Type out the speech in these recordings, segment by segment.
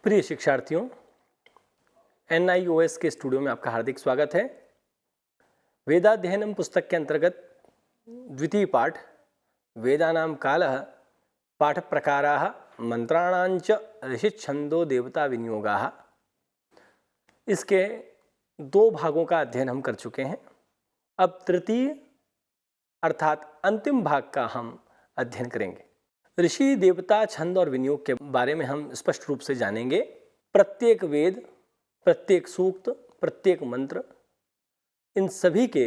प्रिय शिक्षार्थियों, NIOS के स्टूडियो में आपका हार्दिक स्वागत है। वेदाध्ययनम पुस्तक के अंतर्गत द्वितीय पाठ वेदानां कालः पाठ प्रकाराः मंत्राणांच ऋषिछंदो देवता विनियोगाः, इसके दो भागों का अध्ययन हम कर चुके हैं। अब तृतीय अर्थात अंतिम भाग का हम अध्ययन करेंगे। ऋषि, देवता, छंद और विनियोग के बारे में हम स्पष्ट रूप से जानेंगे। प्रत्येक वेद, प्रत्येक सूक्त, प्रत्येक मंत्र, इन सभी के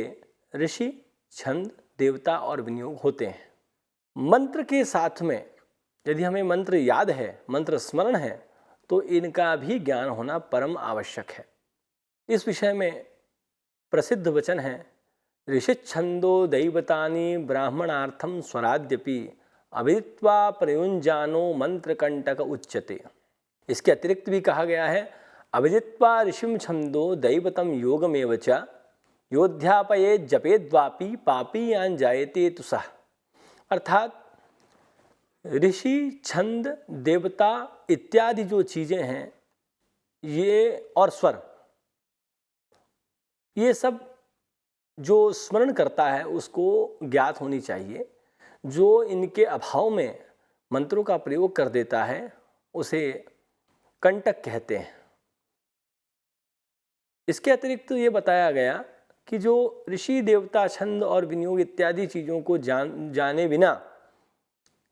ऋषि, छंद, देवता और विनियोग होते हैं। मंत्र के साथ में यदि हमें मंत्र याद है, मंत्र स्मरण है, तो इनका भी ज्ञान होना परम आवश्यक है। इस विषय में प्रसिद्ध वचन है, ऋषिछंदो दैवतानि ब्राह्मणार्थम स्वराद्यपि अविदित्वा प्रयुञ्जानो मंत्रकंटक उच्यते। इसके अतिरिक्त भी कहा गया है, अविदित्वा ऋषिं छंदो दैवतम योगमेव च योध्यापयेत् जपेद्वापि पापीयान् जायते तुसः। अर्थात ऋषि, छंद, देवता इत्यादि जो चीज़ें हैं, ये और स्वर, ये सब जो स्मरण करता है उसको ज्ञात होनी चाहिए। जो इनके अभाव में मंत्रों का प्रयोग कर देता है उसे कंटक कहते हैं। इसके अतिरिक्त ये बताया गया कि जो ऋषि, देवता, छंद और विनियोग इत्यादि चीज़ों को जाने बिना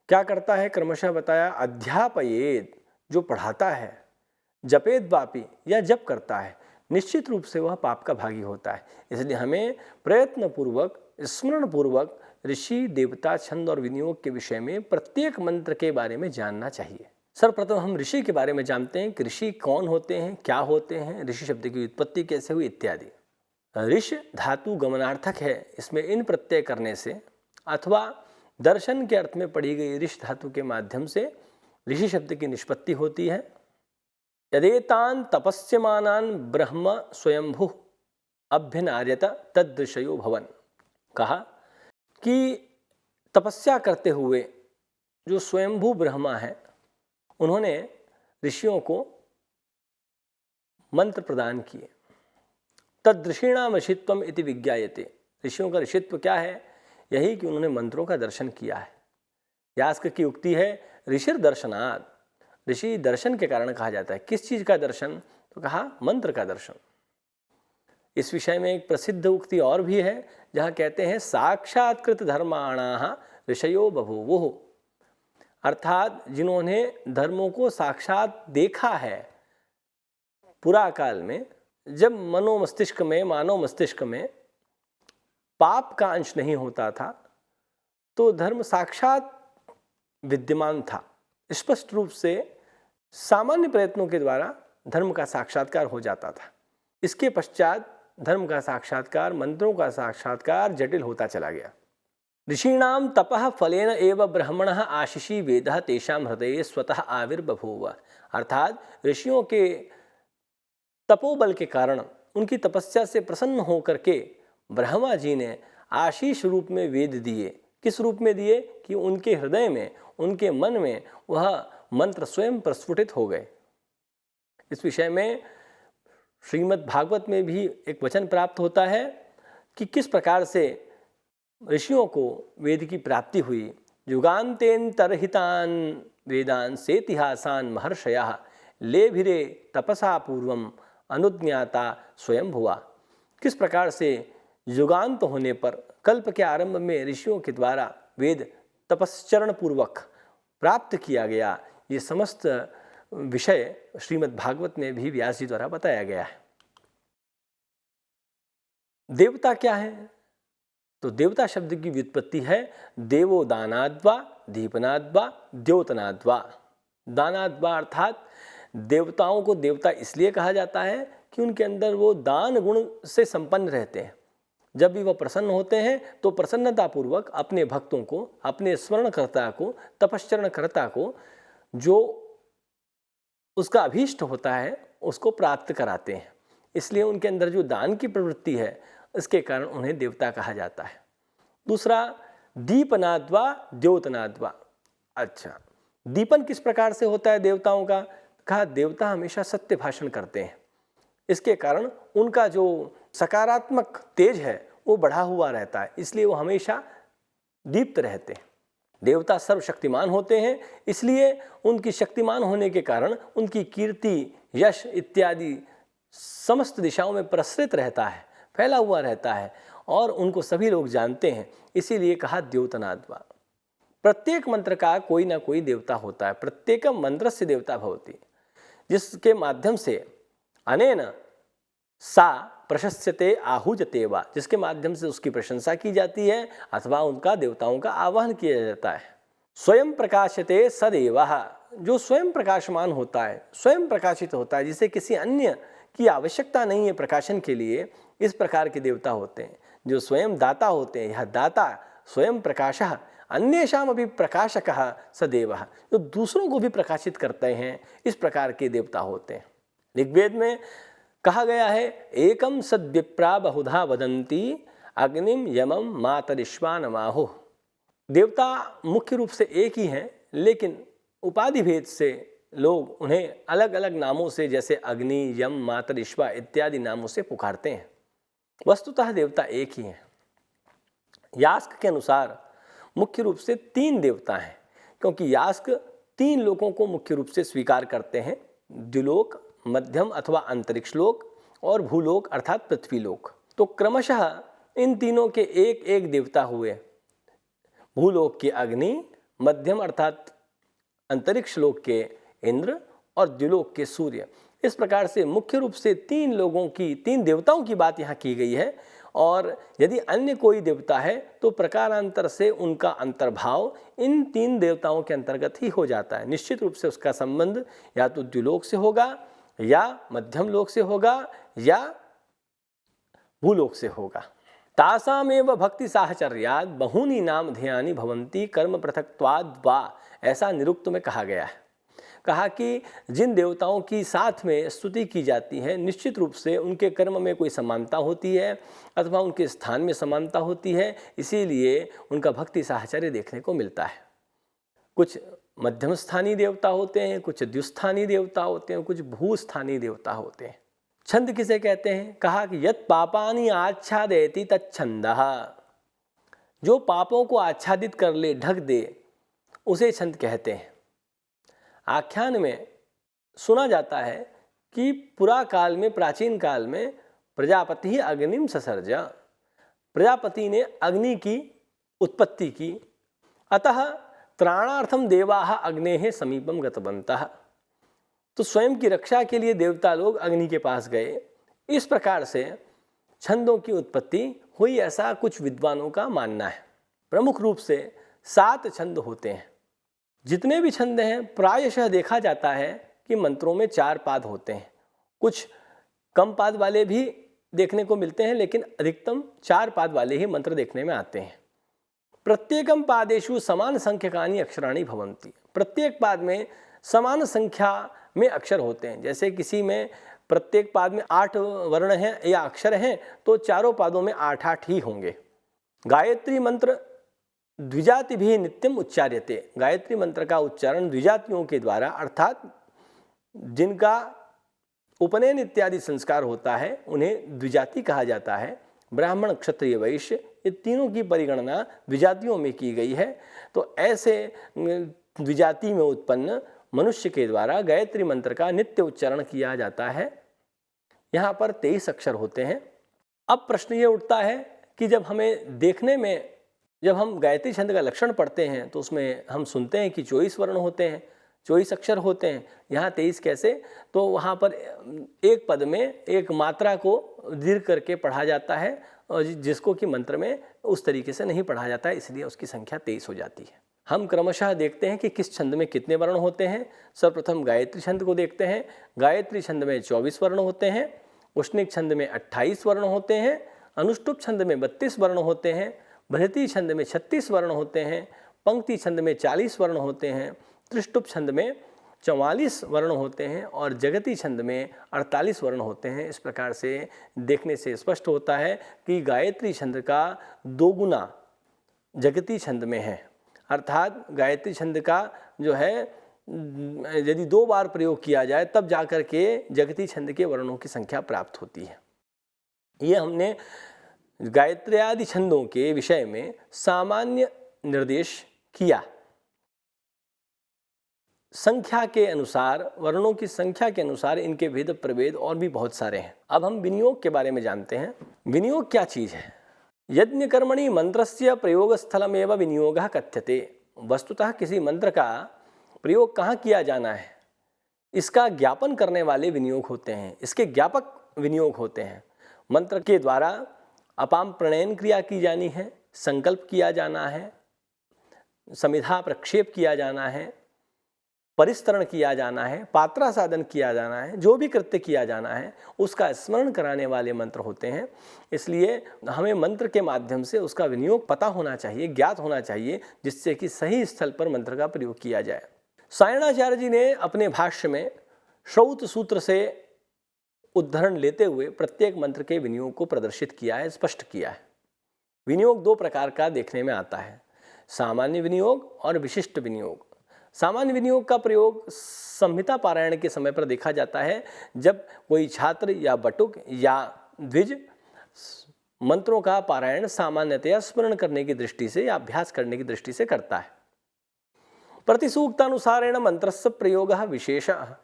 क्या करता है, क्रमशः बताया। अध्यापयेत्, जो पढ़ाता है, जपेद्वापि या जप करता है, निश्चित रूप से वह पाप का भागी होता है। इसलिए हमें प्रयत्नपूर्वक, स्मरणपूर्वक ऋषि, देवता, छंद और विनियोग के विषय में प्रत्येक मंत्र के बारे में जानना चाहिए। सर्वप्रथम हम ऋषि के बारे में जानते हैं कि ऋषि कौन होते हैं, क्या होते हैं, ऋषि शब्द की उत्पत्ति कैसे हुई इत्यादि। ऋष धातु गमनार्थक है। इसमें इन प्रत्यय करने से अथवा दर्शन के अर्थ में पढ़ी गई ऋष धातु के माध्यम से ऋषि शब्द की निष्पत्ति होती है। यदेतान तपस्यमानान ब्रह्म स्वयंभु अभ्यनार्यत तदृशयो भवन। कहा कि तपस्या करते हुए जो स्वयंभू ब्रह्मा है, उन्होंने ऋषियों को मंत्र प्रदान किए। तदृषीणाम ऋषित्वम इति विज्ञायते। ऋषियों का ऋषित्व क्या है? यही कि उन्होंने मंत्रों का दर्शन किया है। यास्क की उक्ति है, ऋषिर दर्शनात्। ऋषि दर्शन के कारण कहा जाता है। किस चीज़ का दर्शन? तो कहा मंत्र का दर्शन। इस विषय में एक प्रसिद्ध उक्ति और भी है, जहाँ कहते हैं, साक्षात्कृत धर्माणाः ऋषयो बभूवुः। अर्थात जिन्होंने धर्मों को साक्षात देखा है पुरा काल में, जब मानव मस्तिष्क में पाप का अंश नहीं होता था, तो धर्म साक्षात विद्यमान था। स्पष्ट रूप से सामान्य प्रयत्नों के द्वारा धर्म का साक्षात्कार हो जाता था। इसके पश्चात धर्म का साक्षात्कार, मंत्रों का साक्षात्कार जटिल होता चला गया। ऋषीणाम तपः फलेन एव ब्रह्मणः आशिषि वेदः तेषां हृदये स्वतः आविर्बभूव। अर्थात ऋषियों के तपोबल के कारण, उनकी तपस्या से प्रसन्न होकर के ब्रह्मा जी ने आशीष रूप में वेद दिए। किस रूप में दिए? कि उनके हृदय में, उनके मन में वह मंत्र स्वयं प्रस्फुटित हो गए। इस विषय में श्रीमद् भागवत में भी एक वचन प्राप्त होता है कि किस प्रकार से ऋषियों को वेद की प्राप्ति हुई। युगान्तेन्तरहितान वेदान सेतिहासान महर्षयः लेभिरे तपसा पूर्वम अनुज्ञाता स्वयं भुवा। किस प्रकार से युगांत होने पर, कल्प के आरंभ में ऋषियों के द्वारा वेद तपश्चरण पूर्वक प्राप्त किया गया, ये समस्त विषय श्रीमद् भागवत में भी व्यास जी द्वारा बताया गया है। देवता क्या है? तो देवता शब्द की व्युत्पत्ति है देवो दानाद्वा दीपनाद्वा द्योतनाद्वा। दानाद्वा अर्थात देवताओं को देवता इसलिए कहा जाता है कि उनके अंदर वो दान गुण से संपन्न रहते हैं। जब भी वह प्रसन्न होते हैं तो प्रसन्नतापूर्वक अपने भक्तों को, अपने स्मरणकर्ता को, तपश्चरणकर्ता को जो उसका अभीष्ट होता है उसको प्राप्त कराते हैं। इसलिए उनके अंदर जो दान की प्रवृत्ति है, इसके कारण उन्हें देवता कहा जाता है। दूसरा, दीपनाद्वा द्योतनाद्वा। अच्छा, दीपन किस प्रकार से होता है देवताओं का? कहा देवता हमेशा सत्य भाषण करते हैं, इसके कारण उनका जो सकारात्मक तेज है वो बढ़ा हुआ रहता है, इसलिए वो हमेशा दीप्त रहते हैं। देवता सर्वशक्तिमान होते हैं, इसलिए उनकी शक्तिमान होने के कारण उनकी कीर्ति, यश इत्यादि समस्त दिशाओं में प्रसरित रहता है, फैला हुआ रहता है और उनको सभी लोग जानते हैं। इसीलिए कहा द्योतनाद्वा। प्रत्येक मंत्र का कोई ना कोई देवता होता है, प्रत्येक मंत्रस्य देवता भवति, जिसके माध्यम से अनेन सा प्रशस्यते आहुजते वा, जिसके माध्यम से उसकी प्रशंसा की जाती है अथवा उनका देवताओं का आवाहन किया जाता है। स्वयं प्रकाशते सदेवः, जो स्वयं प्रकाशमान होता है, स्वयं प्रकाशित होता है, जिसे किसी अन्य की आवश्यकता नहीं है प्रकाशन के लिए, इस प्रकार के देवता होते हैं। जो स्वयं दाता होते हैं, यह दाता स्वयं प्रकाशः अन्येषाम अभी प्रकाशकः सदेवः, जो दूसरों को भी प्रकाशित करते हैं, इस प्रकार के देवता होते हैं। ऋग्वेद में कहा गया है एकम सद्विप्रा बहुधा वदन्ति अग्निम यमम मातरिश्वानमाहुः। देवता मुख्य रूप से एक ही हैं, लेकिन उपाधि भेद से लोग उन्हें अलग अलग नामों से, जैसे अग्नि, यम, मातरिश्वा इत्यादि नामों से पुकारते हैं। वस्तुतः देवता एक ही हैं। यास्क के अनुसार मुख्य रूप से 3 देवता हैं, क्योंकि यास्क 3 लोकों को मुख्य रूप से स्वीकार करते हैं, द्युलोक, मध्यम अथवा अंतरिक्ष लोक और भूलोक अर्थात पृथ्वी लोक। तो क्रमशः इन तीनों के एक एक देवता हुए। भूलोक के अग्नि, मध्यम अर्थात अंतरिक्ष लोक के इंद्र और द्युलोक के सूर्य। इस प्रकार से मुख्य रूप से 3 देवताओं की बात यहाँ की गई है। और यदि अन्य कोई देवता है तो प्रकारांतर से उनका अंतर्भाव इन 3 देवताओं के अंतर्गत ही हो जाता है। निश्चित रूप से उसका संबंध या तो द्युलोक से होगा, या मध्यम लोक से होगा, या भूलोक से होगा। तासामेव भक्ति साहचर्याद बहूनि नाम ध्येयानि भवन्ति कर्म पृथक्त्वाद् वा, ऐसा निरुक्त में कहा गया है। कहा कि जिन देवताओं की साथ में स्तुति की जाती है, निश्चित रूप से उनके कर्म में कोई समानता होती है अथवा उनके स्थान में समानता होती है, इसीलिए उनका भक्ति साहचर्य देखने को मिलता है। कुछ मध्यम स्थानीय देवता होते हैं, कुछ द्युस्थानीय देवता होते हैं, कुछ भूस्थानीय देवता होते हैं। छंद किसे कहते हैं? कहा कि यत् पापानि आच्छादयति तच्छंदः, जो पापों को आच्छादित कर ले, ढक दे, उसे छंद कहते हैं। आख्यान में सुना जाता है कि पुरा काल में, प्राचीन काल में प्रजापति ही अग्निम ससर्ज, प्रजापति ने अग्नि की उत्पत्ति की। अतः त्राणार्थम देवाः अग्नेः समीपम गतवन्तः, तो स्वयं की रक्षा के लिए देवता लोग अग्नि के पास गए। इस प्रकार से छंदों की उत्पत्ति हुई, ऐसा कुछ विद्वानों का मानना है। प्रमुख रूप से 7 छंद होते हैं। जितने भी छंद हैं प्रायशः देखा जाता है कि मंत्रों में 4 पाद होते हैं। कुछ कम पाद वाले भी देखने को मिलते हैं, लेकिन अधिकतम 4 पाद वाले ही मंत्र देखने में आते हैं। प्रत्येकम पादेषु समान संख्यकानि अक्षराणि भवन्ति, प्रत्येक पाद में समान संख्या में अक्षर होते हैं। जैसे किसी में प्रत्येक पाद में 8 वर्ण हैं या अक्षर हैं, तो चारों पादों में 8-8 ही होंगे। गायत्री मंत्र द्विजाति भी नित्यम उच्चार्यते, गायत्री मंत्र का उच्चारण द्विजातियों के द्वारा, अर्थात जिनका उपनयन इत्यादि संस्कार होता है उन्हें द्विजाति कहा जाता है। ब्राह्मण, क्षत्रिय, वैश्य, ये तीनों की परिगणना द्विजातियों में की गई है। तो ऐसे द्विजाति में उत्पन्न मनुष्य के द्वारा गायत्री मंत्र का नित्य उच्चारण किया जाता है। यहाँ पर 23 अक्षर होते हैं। अब प्रश्न ये उठता है कि जब हमें देखने में, जब हम गायत्री छंद का लक्षण पढ़ते हैं तो उसमें हम सुनते हैं कि 24 वर्ण होते हैं, 24 अक्षर होते हैं, यहाँ 23 कैसे? तो वहाँ पर एक पद में एक मात्रा को दीर्घ करके पढ़ा जाता है, और जिसको कि मंत्र में उस तरीके से नहीं पढ़ा जाता है, इसलिए उसकी संख्या 23 हो जाती है। हम क्रमशः देखते हैं कि किस छंद में कितने वर्ण होते हैं। सर्वप्रथम गायत्री छंद को देखते हैं। गायत्री छंद में 24 वर्ण होते हैं, उष्णिक छंद में 28 वर्ण होते हैं, अनुष्टुप छंद में 32 वर्ण होते हैं, बृहति छंद में 36 वर्ण होते हैं, पंक्ति छंद में 40 वर्ण होते हैं, त्रिष्टुप छंद में 44 वर्ण होते हैं और जगती छंद में 48 वर्ण होते हैं। इस प्रकार से देखने से स्पष्ट होता है कि गायत्री छंद का 2 गुना जगती छंद में है, अर्थात गायत्री छंद का जो है यदि 2 बार प्रयोग किया जाए तब जाकर के जगती छंद के वर्णों की संख्या प्राप्त होती है। ये हमने गायत्री आदि छंदों के विषय में सामान्य निर्देश किया। संख्या के अनुसार, वर्णों की संख्या के अनुसार इनके भेद प्रभेद और भी बहुत सारे हैं। अब हम विनियोग के बारे में जानते हैं। विनियोग क्या चीज़ है? यज्ञ कर्मणि मंत्रस्य प्रयोग स्थलमेव विनियोगः कथ्यते। वस्तुतः किसी मंत्र का प्रयोग कहाँ किया जाना है, इसका ज्ञापन करने वाले विनियोग होते हैं, इसके ज्ञापक विनियोग होते हैं। मंत्र के द्वारा अपाम प्रणयन क्रिया की जानी है, संकल्प किया जाना है, समिधा प्रक्षेप किया जाना है, परिस्तरण किया जाना है, पात्रा साधन किया जाना है, जो भी कृत्य किया जाना है उसका स्मरण कराने वाले मंत्र होते हैं। इसलिए हमें मंत्र के माध्यम से उसका विनियोग पता होना चाहिए, ज्ञात होना चाहिए, जिससे कि सही स्थल पर मंत्र का प्रयोग किया जाए। सायणाचार्य जी ने अपने भाष्य में श्रौत सूत्र से उद्धरण लेते हुए प्रत्येक मंत्र के विनियोग को प्रदर्शित किया है, स्पष्ट किया है। विनियोग 2 प्रकार का देखने में आता है, सामान्य विनियोग और विशिष्ट विनियोग। सामान्य विनियोग का प्रयोग संहिता पारायण के समय पर देखा जाता है, जब कोई छात्र या बटुक या द्विज मंत्रों का पारायण सामान्यतया स्मरण करने की दृष्टि से या अभ्यास करने की दृष्टि से करता है। प्रतिसूक्तानुसारेण मंत्रस्य प्रयोगः विशेषः,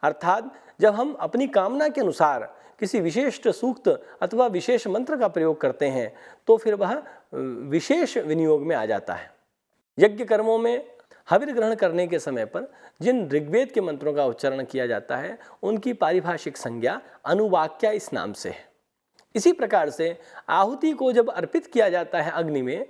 अर्थात जब हम अपनी कामना के अनुसार किसी विशेष सूक्त अथवा विशेष मंत्र का प्रयोग करते हैं तो फिर वह विशेष विनियोग में आ जाता है। यज्ञ कर्मों में हविर ग्रहण करने के समय पर जिन ऋग्वेद के मंत्रों का उच्चारण किया जाता है उनकी पारिभाषिक संज्ञा अनुवाक्या इस नाम से है। इसी प्रकार से आहुति को जब अर्पित किया जाता है अग्नि में,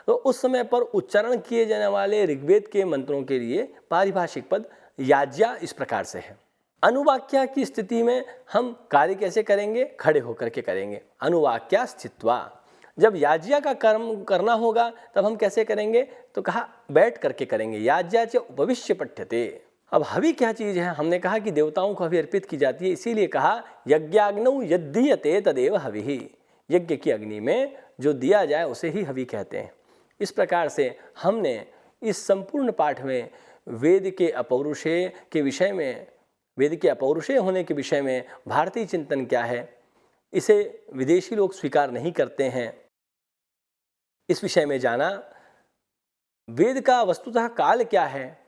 तो उस समय पर उच्चारण किए जाने वाले ऋग्वेद के मंत्रों के लिए पारिभाषिक पद याज्ञा इस प्रकार से है। अनुवाक्या की स्थिति में हम कार्य कैसे करेंगे? खड़े होकर के करेंगे। अनुवाक्या स्थित्वा। जब याज्ञा का कर्म करना होगा तब हम कैसे करेंगे? तो कहा बैठ करके करेंगे। याज्ञा च उपविश्य पठ्यते। अब हवि क्या चीज़ है? हमने कहा कि देवताओं को हवि अर्पित की जाती है, इसीलिए कहा यज्ञाग्नौ यद्दीयते तदेव हविः। यज्ञ की अग्नि में जो दिया जाए उसे ही हवि कहते हैं। इस प्रकार से हमने इस संपूर्ण पाठ में वेद के अपौरुषेय के विषय में, वेद के अपौरुषेय होने के विषय में भारतीय चिंतन क्या है, इसे विदेशी लोग स्वीकार नहीं करते हैं, इस विषय में जाना। वेद का वस्तुतः काल क्या है,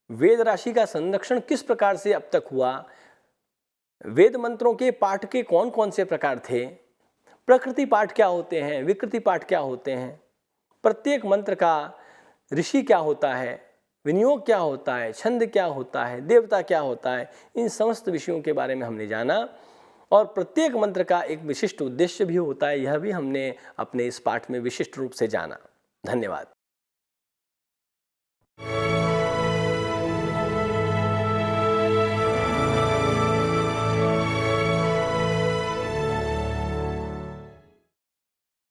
वेद राशि का संरक्षण किस प्रकार से अब तक हुआ, वेद मंत्रों के पाठ के कौन कौन से प्रकार थे, प्रकृति पाठ क्या होते हैं, विकृति पाठ क्या होते हैं, प्रत्येक मंत्र का ऋषि क्या होता है, विनियोग क्या होता है, छंद क्या होता है, देवता क्या होता है, इन समस्त विषयों के बारे में हमने जाना। और प्रत्येक मंत्र का एक विशिष्ट उद्देश्य भी होता है, यह भी हमने अपने इस पाठ में विशिष्ट रूप से जाना। धन्यवाद।